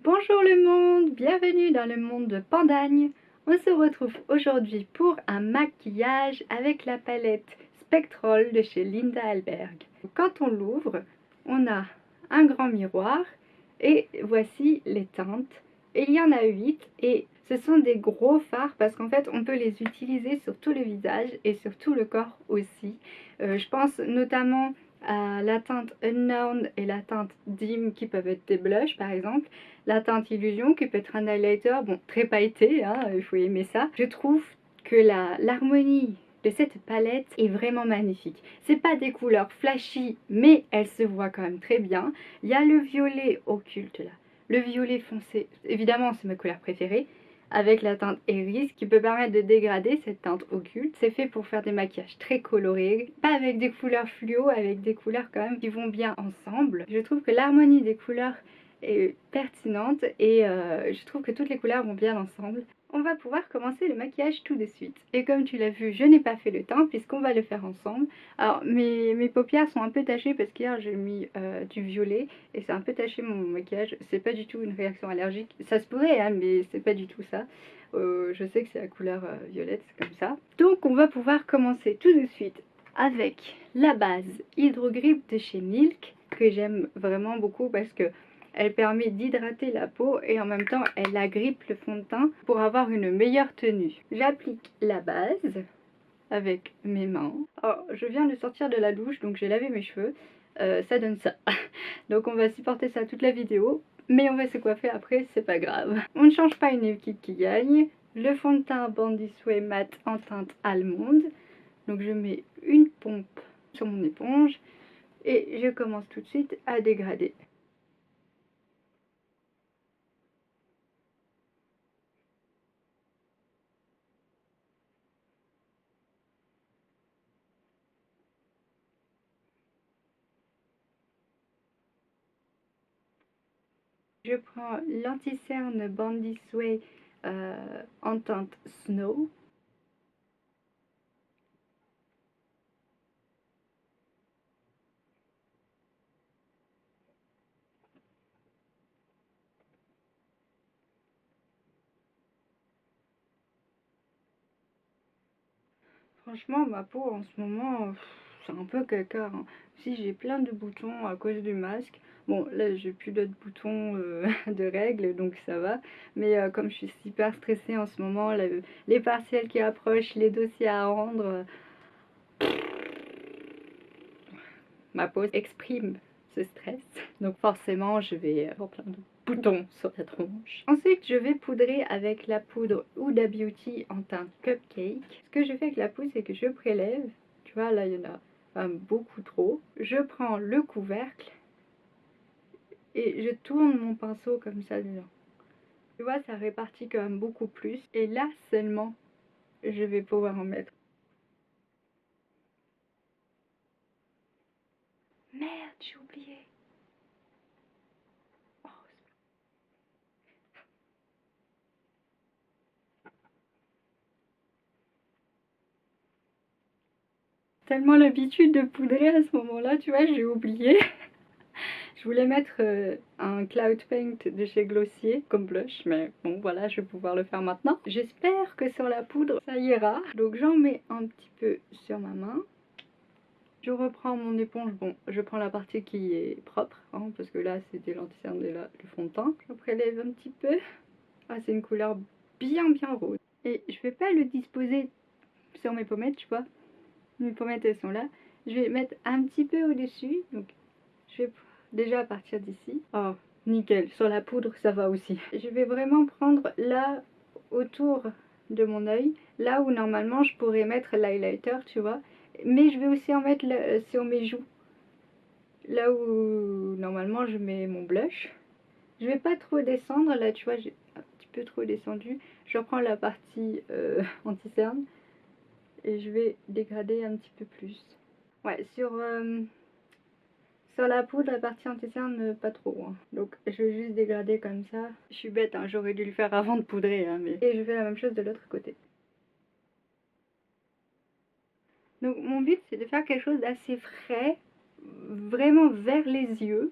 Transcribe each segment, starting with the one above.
Bonjour le monde, bienvenue dans le monde de Pandagne. On se retrouve aujourd'hui pour un maquillage avec la palette Spectrol de chez Linda Alberg. Quand on l'ouvre, on a un grand miroir et voici les teintes. Et il y en a 8 et ce sont des gros fards parce qu'en fait on peut les utiliser sur tout le visage et sur tout le corps aussi. Je pense notamment à la teinte Unknown et la teinte Dim qui peuvent être des blushs par exemple. La teinte Illusion qui peut être un highlighter, bon très pailleté, hein, il faut aimer ça. Je trouve que l'harmonie de cette palette est vraiment magnifique. C'est pas des couleurs flashy mais elles se voient quand même très bien. Il y a le violet occulte là. Le violet foncé, évidemment c'est ma couleur préférée, avec la teinte Iris qui peut permettre de dégrader cette teinte occulte. C'est fait pour faire des maquillages très colorés, pas avec des couleurs fluo, avec des couleurs quand même qui vont bien ensemble. Je trouve que l'harmonie des couleurs est pertinente et je trouve que toutes les couleurs vont bien ensemble. On va pouvoir commencer le maquillage tout de suite. Et comme tu l'as vu, je n'ai pas fait le teint puisqu'on va le faire ensemble. Alors mes paupières sont un peu tachées parce qu'hier j'ai mis du violet et c'est un peu taché mon maquillage. C'est pas du tout une réaction allergique. Ça se pourrait hein, mais c'est pas du tout ça. Je sais que c'est la couleur violette, c'est comme ça. Donc on va pouvoir commencer tout de suite avec la base Hydro Grip de chez Milk que j'aime vraiment beaucoup parce que elle permet d'hydrater la peau et en même temps elle agrippe le fond de teint pour avoir une meilleure tenue. J'applique la base avec mes mains. Oh, je viens de sortir de la douche donc j'ai lavé mes cheveux. Ça donne ça. Donc on va supporter ça toute la vidéo. Mais on va se coiffer après, c'est pas grave. On ne change pas une équipe qui gagne. Le fond de teint Bandy Sway Matte en teinte allemande. Donc je mets une pompe sur mon éponge et je commence tout de suite à dégrader. Je prends l'anti-cerne Bandy Sway en teinte Snow. Franchement, ma peau en ce moment, c'est un peu caca, hein. Si j'ai plein de boutons à cause du masque. Bon, là, j'ai plus d'autres boutons de règles, donc ça va. Mais comme je suis hyper stressée en ce moment, les partiels qui approchent, les dossiers à rendre, ma peau exprime ce stress. Donc forcément, je vais avoir plein de boutons sur la tronche. Ensuite, je vais poudrer avec la poudre Huda Beauty en teinte Cupcake. Ce que je fais avec la poudre, c'est que je prélève. Tu vois, là, il y en a beaucoup trop. Je prends le couvercle et je tourne mon pinceau comme ça dedans. Tu vois, ça répartit quand même beaucoup plus. Et là seulement, je vais pouvoir en mettre. Merde, j'ai oublié. Oh, tellement l'habitude de poudrer à ce moment-là, tu vois, j'ai oublié. Je voulais mettre un Cloud Paint de chez Glossier comme blush, mais bon voilà, je vais pouvoir le faire maintenant. J'espère que sur la poudre, ça ira. Donc j'en mets un petit peu sur ma main. Je reprends mon éponge, bon, je prends la partie qui est propre, hein, parce que là c'était l'anti-cerne et là le fond de teint. Je prélève un petit peu. Ah, c'est une couleur bien rose. Et je vais pas le disposer sur mes pommettes, tu vois. Mes pommettes elles sont là. Je vais mettre un petit peu au-dessus, donc je vais déjà partir d'ici. Oh, nickel, sur la poudre ça va aussi. Je vais vraiment prendre là autour de mon œil, là où normalement je pourrais mettre l'highlighter, tu vois. Mais je vais aussi en mettre sur mes joues, là où normalement je mets mon blush. Je vais pas trop descendre, là tu vois, j'ai un petit peu trop descendu. Je reprends la partie anti-cerne et je vais dégrader un petit peu plus. Ouais, sur la poudre, la partie anti-cerne, pas trop, hein. Donc je vais juste dégrader comme ça. Je suis bête, hein, j'aurais dû le faire avant de poudrer, hein, mais... Et je fais la même chose de l'autre côté. Donc mon but c'est de faire quelque chose d'assez frais, vraiment vers les yeux.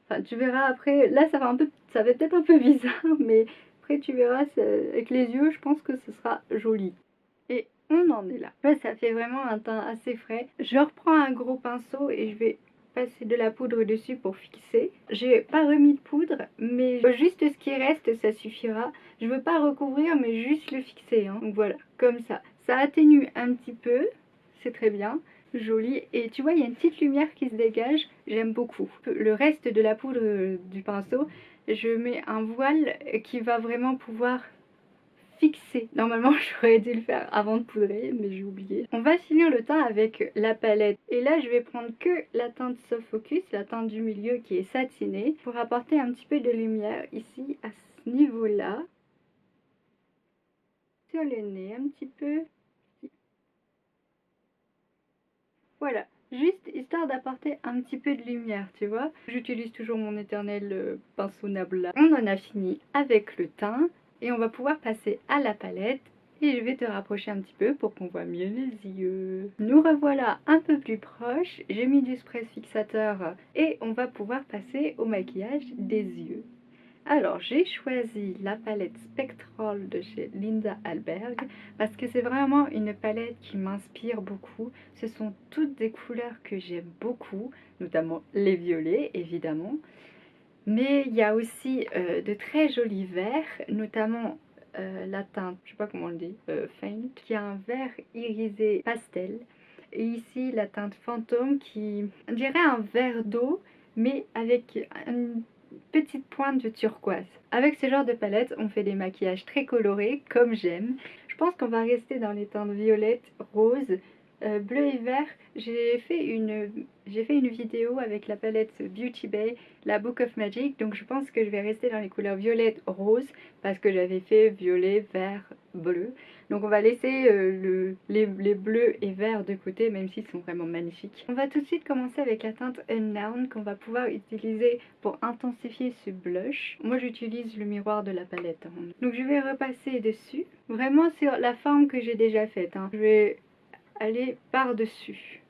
Enfin, tu verras après, là ça fait peut-être un peu bizarre, mais après tu verras, avec les yeux, je pense que ce sera joli. Et on en est là. Là, ça fait vraiment un teint assez frais. Je reprends un gros pinceau et je vais passer de la poudre dessus pour fixer. J'ai pas remis de poudre, mais juste ce qui reste, ça suffira. Je veux pas recouvrir, mais juste le fixer, hein. Donc voilà, comme ça. Ça atténue un petit peu, c'est très bien. Joli. Et tu vois, il y a une petite lumière qui se dégage. J'aime beaucoup. Le reste de la poudre du pinceau, je mets un voile qui va vraiment pouvoir fixer. Normalement, j'aurais dû le faire avant de poudrer, mais j'ai oublié. On va finir le teint avec la palette. Et là, je vais prendre que la teinte Soft Focus, la teinte du milieu qui est satinée, pour apporter un petit peu de lumière ici, à ce niveau-là. Sur le nez, un petit peu. Voilà. Juste histoire d'apporter un petit peu de lumière, tu vois. J'utilise toujours mon éternel pinceau Nabla. On en a fini avec le teint et on va pouvoir passer à la palette. Et je vais te rapprocher un petit peu pour qu'on voit mieux les yeux. Nous revoilà un peu plus proches. J'ai mis du spray fixateur et on va pouvoir passer au maquillage des yeux. Alors, j'ai choisi la palette Spectral de chez Linda Alberg parce que c'est vraiment une palette qui m'inspire beaucoup. Ce sont toutes des couleurs que j'aime beaucoup, notamment les violets évidemment. Mais il y a aussi de très jolis verts, notamment la teinte, je sais pas comment on le dit, Faint, qui a un vert irisé pastel. Et ici la teinte Fantôme qui, on dirait un verre d'eau, mais avec une petite pointe de turquoise. Avec ce genre de palette, on fait des maquillages très colorés, comme j'aime. Je pense qu'on va rester dans les teintes violettes, roses, bleu et vert. J'ai fait une vidéo avec la palette Beauty Bay, la Book of Magic, donc je pense que je vais rester dans les couleurs violettes, roses, parce que j'avais fait violet, vert, bleu. Donc on va laisser les bleus et verts de côté, même s'ils sont vraiment magnifiques. On va tout de suite commencer avec la teinte Unknown qu'on va pouvoir utiliser pour intensifier ce blush. Moi j'utilise le miroir de la palette, hein. Donc je vais repasser dessus, vraiment sur la forme que j'ai déjà faite, hein. Je vais aller par-dessus.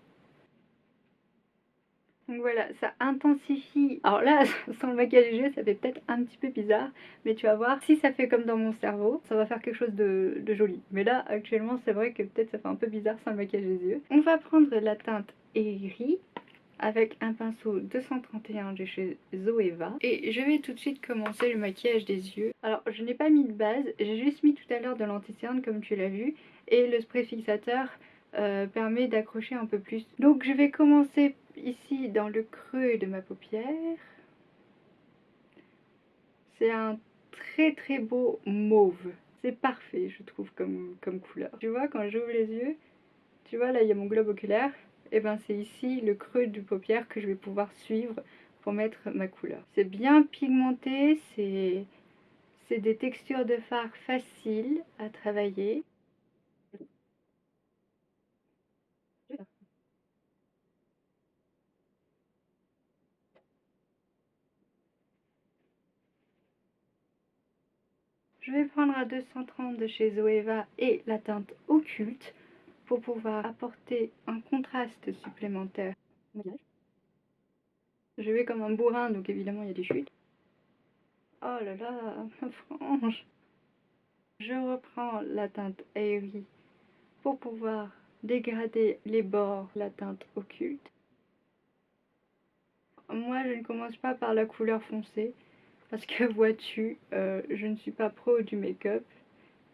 Donc voilà, ça intensifie. Alors là, sans le maquillage des yeux, ça fait peut-être un petit peu bizarre, mais tu vas voir, si ça fait comme dans mon cerveau, ça va faire quelque chose de joli. Mais là, actuellement, c'est vrai que peut-être ça fait un peu bizarre sans le maquillage des yeux. On va prendre la teinte Airy avec un pinceau 231 de chez Zoeva. Et je vais tout de suite commencer le maquillage des yeux. Alors, je n'ai pas mis de base, j'ai juste mis tout à l'heure de l'anti-cerne, comme tu l'as vu, et le spray fixateur permet d'accrocher un peu plus. Donc je vais commencer ici dans le creux de ma paupière. C'est un très très beau mauve. C'est parfait, je trouve, comme couleur. Tu vois, quand j'ouvre les yeux, tu vois, là il y a mon globe oculaire. Et ben c'est ici le creux du paupière que je vais pouvoir suivre pour mettre ma couleur. C'est bien pigmenté, c'est des textures de fard faciles à travailler. Je vais prendre à 230 de chez Zoeva et la teinte Occulte pour pouvoir apporter un contraste supplémentaire. Je vais comme un bourrin, donc évidemment il y a des chutes. Oh là là, ma frange. Je reprends la teinte Airy pour pouvoir dégrader les bords, la teinte Occulte. Moi je ne commence pas par la couleur foncée, parce que vois-tu, je ne suis pas pro du make-up.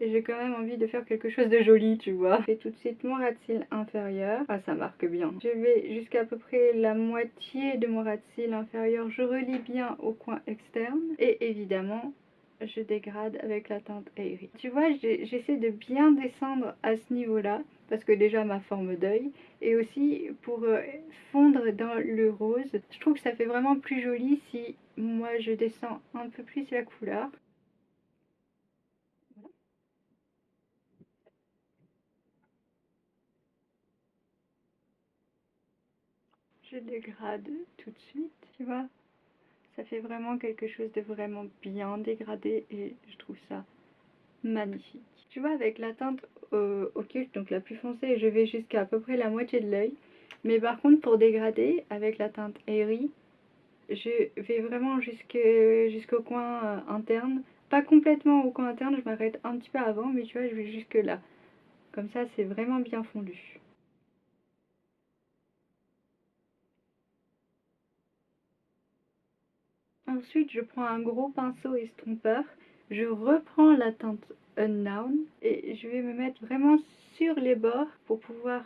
Et j'ai quand même envie de faire quelque chose de joli, tu vois. Je fais tout de suite mon ras de cils inférieur. Ah, ça marque bien. Je vais jusqu'à peu près la moitié de mon ras de cils inférieur. Je relie bien au coin externe. Et évidemment, je dégrade avec la teinte Airy. Tu vois, j'essaie de bien descendre à ce niveau-là. Parce que déjà ma forme d'œil. Et aussi pour fondre dans le rose. Je trouve que ça fait vraiment plus joli si moi je descends un peu plus la couleur. Je dégrade tout de suite, tu vois. Ça fait vraiment quelque chose de vraiment bien dégradé et je trouve ça magnifique. Tu vois, avec la teinte occulte, donc la plus foncée, je vais jusqu'à peu près la moitié de l'œil. Mais par contre, pour dégrader, avec la teinte Airy, Je vais vraiment jusqu'au coin interne. Pas complètement au coin interne, je m'arrête un petit peu avant, mais tu vois, je vais jusque là. Comme ça, c'est vraiment bien fondu. Ensuite, je prends un gros pinceau estompeur. Je reprends la teinte Unknown et je vais me mettre vraiment sur les bords pour pouvoir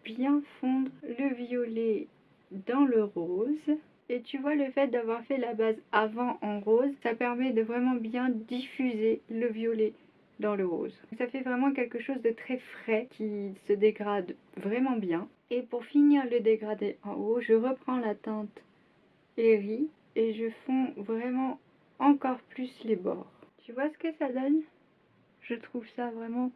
bien fondre le violet dans le rose. Et tu vois, le fait d'avoir fait la base avant en rose, ça permet de vraiment bien diffuser le violet dans le rose. Ça fait vraiment quelque chose de très frais qui se dégrade vraiment bien. Et pour finir le dégradé en haut, je reprends la teinte Airy et je fonds vraiment encore plus les bords. Tu vois ce que ça donne? Je trouve ça vraiment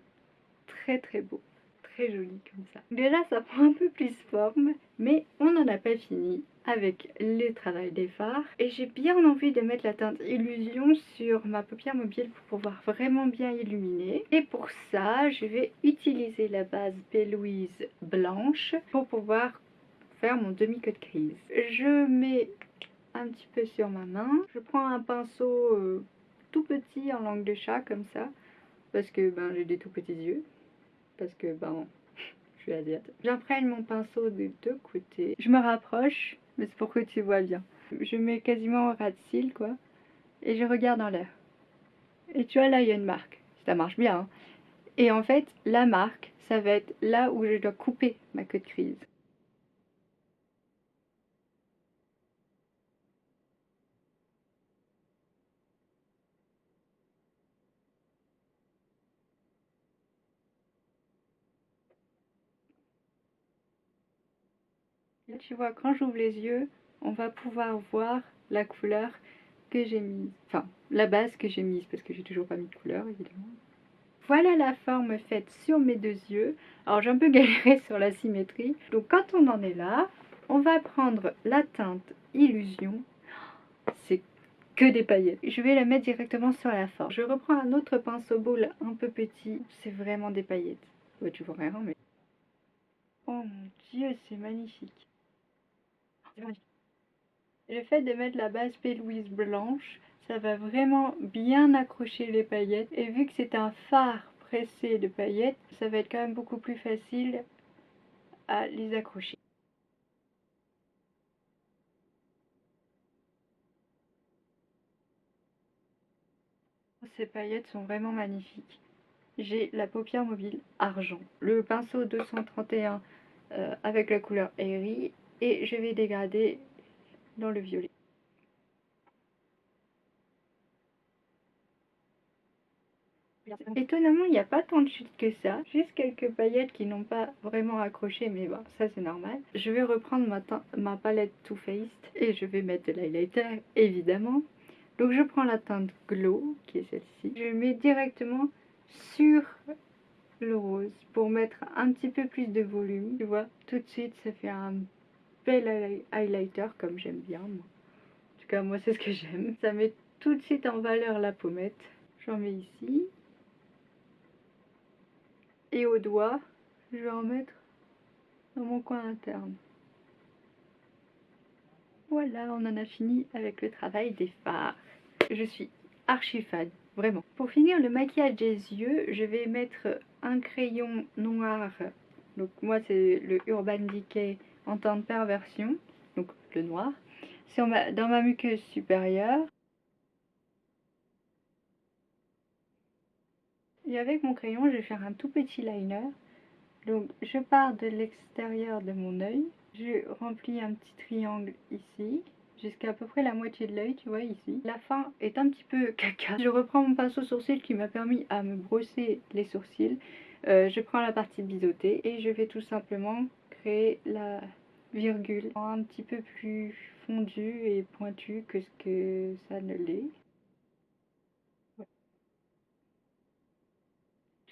très très beau, très joli comme ça. Déjà ça prend un peu plus forme, mais on n'en a pas fini avec le travail des fards. Et j'ai bien envie de mettre la teinte Illusion sur ma paupière mobile pour pouvoir vraiment bien illuminer. Et pour ça, je vais utiliser la base P. Louise blanche pour pouvoir faire mon demi-queue de crise. Je mets un petit peu sur ma main. Je prends un pinceau tout petit en langue de chat comme ça, parce que ben, j'ai des tout petits yeux, parce que ben, je suis asiate. J'imprègne mon pinceau des deux côtés. Je me rapproche, mais c'est pour que tu vois bien. Je mets quasiment au ras de cils, quoi, et je regarde en l'air. Et tu vois, là, il y a une marque. Ça marche bien, hein. Et en fait, la marque, ça va être là où je dois couper ma queue de crise. Là, tu vois, quand j'ouvre les yeux, on va pouvoir voir la couleur que j'ai mise. Enfin, la base que j'ai mise, parce que j'ai toujours pas mis de couleur, évidemment. Voilà la forme faite sur mes deux yeux. Alors, j'ai un peu galéré sur la symétrie. Donc, quand on en est là, on va prendre la teinte Illusion. C'est que des paillettes. Je vais la mettre directement sur la forme. Je reprends un autre pinceau boule un peu petit. C'est vraiment des paillettes. Ouais, tu vois rien, mais... Oh mon Dieu, c'est magnifique. C'est magnifique. Le fait de mettre la base P. Louise blanche, ça va vraiment bien accrocher les paillettes. Et vu que c'est un fard pressé de paillettes, ça va être quand même beaucoup plus facile à les accrocher. Ces paillettes sont vraiment magnifiques. J'ai la paupière mobile argent, le pinceau 231 avec la couleur Airy et je vais dégrader dans le violet. Étonnamment, il n'y a pas tant de chutes que ça, juste quelques paillettes qui n'ont pas vraiment accroché, mais bon, ça c'est normal. Je vais reprendre ma palette Too Faced et je vais mettre de l'highlighter, évidemment. Donc je prends la teinte Glow, qui est celle-ci. Je mets directement sur le rose pour mettre un petit peu plus de volume. Tu vois, tout de suite, ça fait un bel highlighter comme j'aime bien, moi. En tout cas, moi, c'est ce que j'aime. Ça met tout de suite en valeur la pommette. J'en mets ici. Et au doigt, je vais en mettre dans mon coin interne. Voilà, on en a fini avec le travail des fards. Je suis archi fan, vraiment. Pour finir le maquillage des yeux, je vais mettre un crayon noir. Donc moi c'est le Urban Decay en teinte perversion, donc le noir, dans ma muqueuse supérieure. Et avec mon crayon, je vais faire un tout petit liner. Donc je pars de l'extérieur de mon œil, je remplis un petit triangle ici, jusqu'à peu près la moitié de l'œil, tu vois ici. La fin est un petit peu caca. Je reprends mon pinceau sourcil qui m'a permis à me brosser les sourcils. Je prends la partie biseautée et je vais tout simplement créer la virgule un petit peu plus fondue et pointue que ce que ça ne l'est.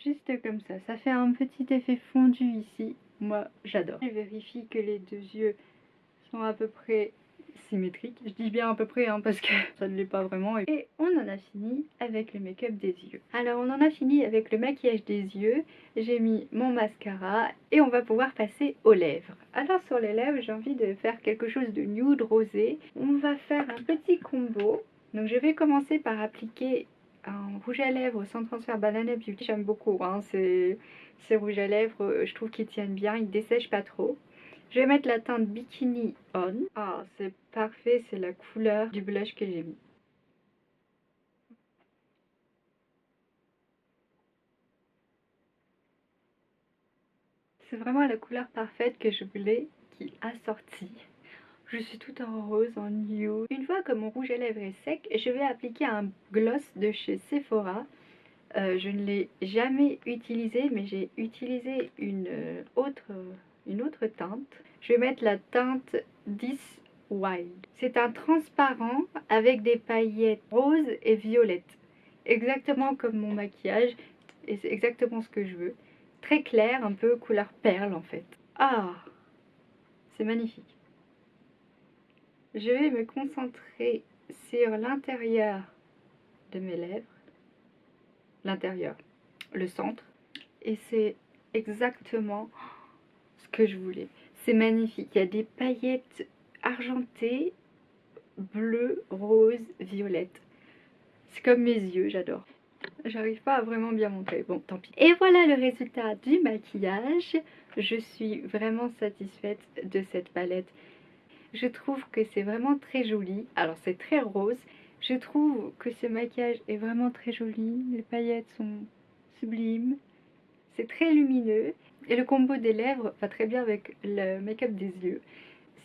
Juste comme ça fait un petit effet fondu ici. Moi, j'adore. Je vérifie que les deux yeux sont à peu près symétrique. Je dis bien à peu près parce que ça ne l'est pas vraiment. Et on en a fini avec le make-up des yeux. Alors on en a fini avec le maquillage des yeux. J'ai mis mon mascara et on va pouvoir passer aux lèvres. Alors sur les lèvres, j'ai envie de faire quelque chose de nude rosé. On va faire un petit combo. Donc je vais commencer par appliquer un rouge à lèvres sans transfert Banana Beauty. J'aime beaucoup ces rouges à lèvres, je trouve qu'ils tiennent bien, ils dessèchent pas trop. Je vais mettre la teinte Bikini On. Ah, c'est parfait, c'est la couleur du blush que j'ai mis. C'est vraiment la couleur parfaite que je voulais qui a sorti. Je suis toute en rose, en nude. Une fois que mon rouge à lèvres est sec, je vais appliquer un gloss de chez Sephora. Je ne l'ai jamais utilisé, mais j'ai utilisé une autre teinte. Je vais mettre la teinte 10 Wild. C'est un transparent avec des paillettes roses et violettes. Exactement comme mon maquillage, et c'est exactement ce que je veux. Très clair, un peu couleur perle en fait. Ah, c'est magnifique. Je vais me concentrer sur l'intérieur de mes lèvres. L'intérieur, le centre. Et c'est exactement ce que je voulais. C'est magnifique. Il y a des paillettes argentées, bleues, roses, violettes. C'est comme mes yeux, j'adore. J'arrive pas à vraiment bien montrer, bon tant pis. Et voilà le résultat du maquillage. Je suis vraiment satisfaite de cette palette. Je trouve que c'est vraiment très joli. Alors c'est très rose. Je trouve que ce maquillage est vraiment très joli. Les paillettes sont sublimes. C'est très lumineux. Et le combo des lèvres va très bien avec le make-up des yeux.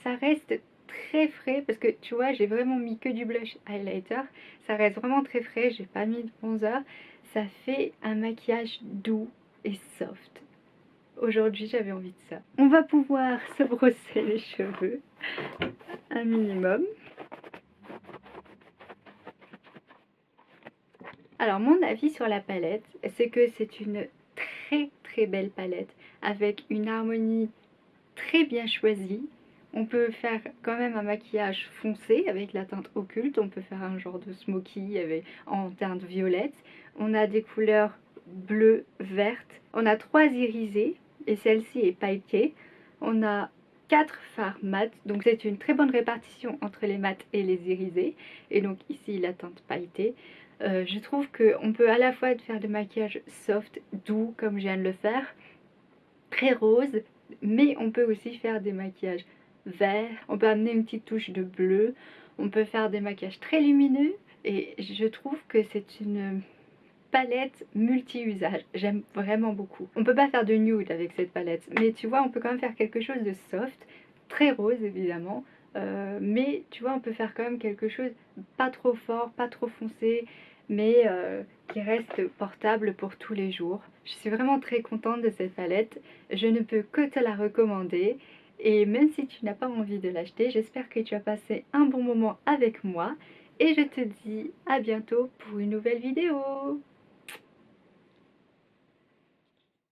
Ça reste très frais parce que tu vois, j'ai vraiment mis que du blush highlighter. Ça reste vraiment très frais. J'ai pas mis de bronzer. Ça fait un maquillage doux et soft. Aujourd'hui, j'avais envie de ça. On va pouvoir se brosser les cheveux un minimum. Alors, mon avis sur la palette, c'est que c'est une très belle palette avec une harmonie très bien choisie. On peut faire quand même un maquillage foncé avec la teinte occulte. On peut faire un genre de smoky en teinte violette. On a des couleurs bleues, vertes. On a 3 irisés et celle-ci est pailletée. On a 4 fards mat, donc c'est une très bonne répartition entre les mats et les irisés. Et donc ici la teinte pailletée. Je trouve qu'on peut à la fois faire de maquillage soft, doux comme je viens de le faire, très rose, mais on peut aussi faire des maquillages verts, on peut amener une petite touche de bleu, on peut faire des maquillages très lumineux et je trouve que c'est une palette multi-usage, j'aime vraiment beaucoup. On peut pas faire de nude avec cette palette, mais tu vois on peut quand même faire quelque chose de soft, très rose évidemment, mais tu vois on peut faire quand même quelque chose pas trop fort, pas trop foncé, mais qui reste portable pour tous les jours. Je suis vraiment très contente de cette palette, je ne peux que te la recommander. Et même si tu n'as pas envie de l'acheter, j'espère que tu as passé un bon moment avec moi. Et je te dis à bientôt pour une nouvelle vidéo.